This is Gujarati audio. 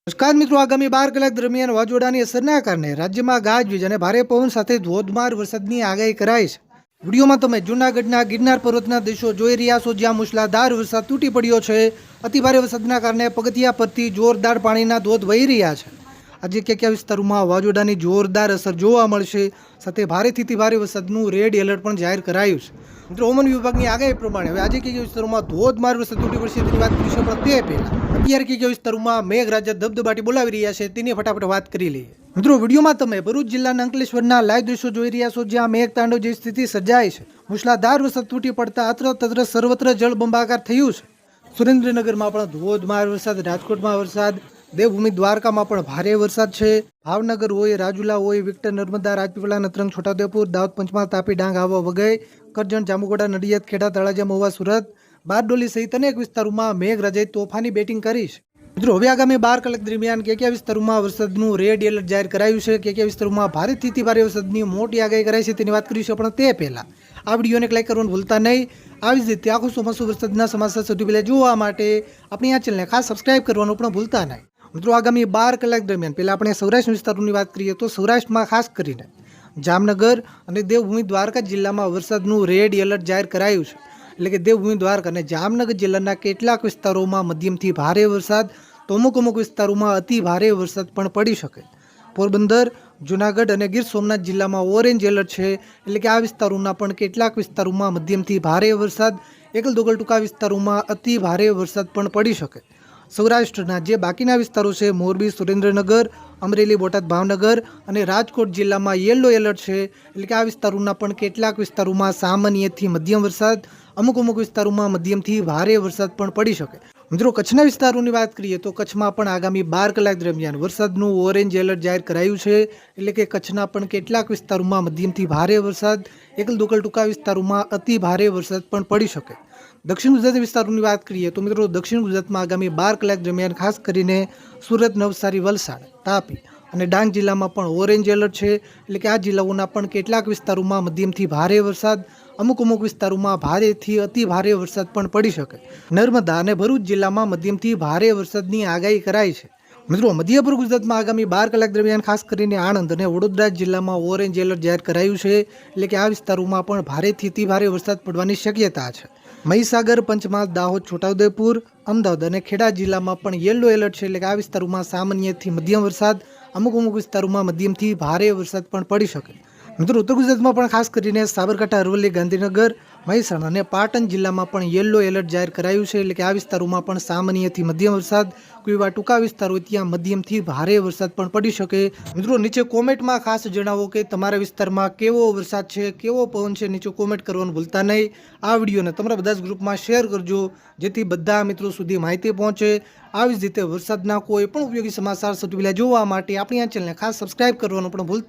નમસ્કાર મિત્રો, આગામી 12 કલાક દરમિયાન વાવાઝોડાની અસરના કારણે રાજ્યમાં ગાજવીજ અને ભારે પવન સાથે ધોધમાર વરસાદની આગાહી કરાઈ છે. વિડીયોમાં તમે જૂનાગઢના ગિરનાર પર્વતના દ્રશ્યો જોઈ રહ્યા છો, જ્યાં મુશળધાર વરસાદ તૂટી પડ્યો છે. અતિભારે વરસાદના કારણે પગથિયા પરથી જોરદાર પાણીના ધોધ વહી રહ્યા છે. આજે કયા વિસ્તારોમાં વાવાઝોડાની જોરદાર અસર જોવા મળશે, સાથે ભારેથી અતિ ભારે વરસાદનું રેડ એલર્ટ પણ જાહેર કરાયું છે. મિત્રો, હવામાન વિભાગની આગાહી પ્રમાણે હવે આજે કયા વિસ્તારોમાં ધોધમાર વરસાદ તૂટી પડશે તેની વાત કરીશું. પણ તે પહેલા અત્યારે કયા વિસ્તારોમાં મેઘરાજા ધબધબાટી બોલાવી રહ્યા છે તેની ફટાફટ વાત કરી લઈએ. મિત્રો, વિડીયોમાં તમે ભરૂચ જિલ્લાના અંકલેશ્વરના લાઈવ દ્રશ્યો જોઈ રહ્યા છો, જ્યાં મેઘતાંડવ જેવી સ્થિતિ સર્જાઈ છે. મુશળધાર વરસાદ તૂટી પડતા અત્ર સર્વત્ર જળબંબાકાર થયું છે. સુરેન્દ્રનગરમાં પણ ધોધમાર વરસાદ, રાજકોટમાં વરસાદ, દેવભૂમિ દ્વારકામાં પણ ભારે વરસાદ છે. ભાવનગર હોય, રાજુલા હોય, વિક્ટર, નર્મદા, રાજપીપળા, નતરંગ, છોટાઉદેપુર, દાહોદ, પંચમહાલ, તાપી, ડાંગ, આહવા, વઘઈ, કરજણ, જાંબુગોડા, નડિયાદ, ખેડા, તળાજા, મહુવા, સુરત, બારડોલી સહિત અનેક વિસ્તારોમાં મેઘરાજાએ તોફાની બેટિંગ કરી છે. મિત્રો, હવે આગામી 12 કલાક દરમિયાન કયા વિસ્તારોમાં વરસાદનું રેડ એલર્ટ જાહેર કરાયું છે, કયા વિસ્તારોમાં ભારેથી અતિ ભારે વરસાદની મોટી આગાહી કરાઈ છે તેની વાત કરીશું. પણ તે પહેલા આ વિડીયોને લાઈક કરવાનું ભૂલતા નહીં. આવી જ રીતે આખું ચોમાસું વરસાદના સમાચાર સૌથી પહેલા જોવા માટે આપણી આ ચેનલને ખાસ સબસ્ક્રાઇબ કરવાનું પણ ભૂલતા નહીં. મિત્રો, આગામી 12 કલાક દરમિયાન પહેલા આપણે સૌરાષ્ટ્ર વિસ્તારોની વાત કરીએ તો સૌરાષ્ટ્રમાં ખાસ કરીને જામનગર અને દેવભૂમિ દ્વારકા જિલ્લામાં વરસાદનું રેડ એલર્ટ જાહેર કરાયું છે. એટલે કે દેવભૂમિ દ્વારકા અને જામનગર જિલ્લાના કેટલાક વિસ્તારોમાં મધ્યમથી ભારે વરસાદ, તો અમુક વિસ્તારોમાં અતિ ભારે વરસાદ પણ પડી શકે. પોરબંદર, જૂનાગઢ અને ગીર સોમનાથ જિલ્લામાં ઓરેન્જ એલર્ટ છે. એટલે કે આ વિસ્તારોના પણ કેટલાક વિસ્તારોમાં મધ્યમથી ભારે વરસાદ, એકલ દોકલ ટૂંકા વિસ્તારોમાં અતિ ભારે વરસાદ પણ પડી શકે. સૌરાષ્ટ્રના જે બાકીના વિસ્તારો છે, મોરબી, સુરેન્દ્રનગર, અમરેલી, બોટાદ, ભાવનગર અને રાજકોટ જિલ્લામાં યલો એલર્ટ છે. એટલે કે આ વિસ્તારોના પણ કેટલાક વિસ્તારોમાં સામાન્યથી મધ્યમ વરસાદ, અમુક વિસ્તારોમાં મધ્યમથી ભારે વરસાદ પણ પડી શકે. મિત્રો, કચ્છના વિસ્તારોની વાત કરીએ તો કચ્છમાં પણ આગામી 12 કલાક દરમિયાન વરસાદનું ઓરેન્જ એલર્ટ જાહેર કરાયું છે. એટલે કે કચ્છના પણ કેટલાક વિસ્તારોમાં મધ્યમથી ભારે વરસાદ, એકલ દોકલ ટૂંકા વિસ્તારોમાં અતિ ભારે વરસાદ પણ પડી શકે. દક્ષિણ ગુજરાતી વિસ્તારોની વાત કરીએ તો મિત્રો, દક્ષિણ ગુજરાતમાં આગામી 12 કલાક દરમિયાન ખાસ કરીને સુરત, નવસારી, વલસાડ, તાપી અને ડાંગ જિલ્લામાં પણ ઓરેન્જ એલર્ટ છે. એટલે કે આ જિલ્લાઓના પણ કેટલાક વિસ્તારોમાં મધ્યમથી ભારે વરસાદ, અમુક વિસ્તારોમાં ભારેથી અતિ ભારે વરસાદ પણ પડી શકે. નર્મદા અને ભરૂચ જિલ્લામાં મધ્યમથી ભારે વરસાદની આગાહી કરાઈ છે. મિત્રો, મધ્ય પૂર્વ ગુજરાતમાં આગામી 12 કલાક દરમિયાન ખાસ કરીને આણંદ અને વડોદરા જિલ્લામાં ઓરેન્જ એલર્ટ જાહેર કરાયું છે. એટલે કે આ વિસ્તારોમાં પણ ભારેથી અતિ ભારે વરસાદ પડવાની શક્યતા છે. મહીસાગર, પંચમહાલ, દાહોદ, છોટાઉદેપુર, અમદાવાદ અને ખેડા જિલ્લામાં પણ યલો એલર્ટ છે. એટલે કે આ વિસ્તારોમાં સામાન્યથી મધ્યમ વરસાદ, અમુક વિસ્તારોમાં મધ્યમથી ભારે વરસાદ પણ પડી શકે. મિત્રો, ઉત્તર ગુજરાતમાં પણ ખાસ કરીને સાબરકાંઠા, અરવલ્લી, ગાંધીનગર, મહેસાણા અને પાટણ જિલ્લામાં પણ યલો એલર્ટ જાહેર કરાયું છે. એટલે કે આ વિસ્તારોમાં પણ સામાન્યથી મધ્યમ વરસાદ, કોઈ એવા ટૂંકા વિસ્તારો ત્યાં મધ્યમથી ભારે વરસાદ પણ પડી શકે. મિત્રો, નીચે કોમેન્ટમાં ખાસ જણાવો કે તમારા વિસ્તારમાં કેવો વરસાદ છે, કેવો પવન છે. નીચે કોમેન્ટ કરવાનું ભૂલતા નહીં. આ વિડીયોને તમારા બધા જ ગ્રુપમાં શેર કરજો, જેથી બધા મિત્રો સુધી માહિતી પહોંચે. આવી જ રીતે વરસાદના કોઈ પણ ઉપયોગી સમાચાર સૌથી પહેલા જોવા માટે આપણી આ ચેનલને ખાસ સબસ્ક્રાઇબ કરવાનું પણ ભૂલતા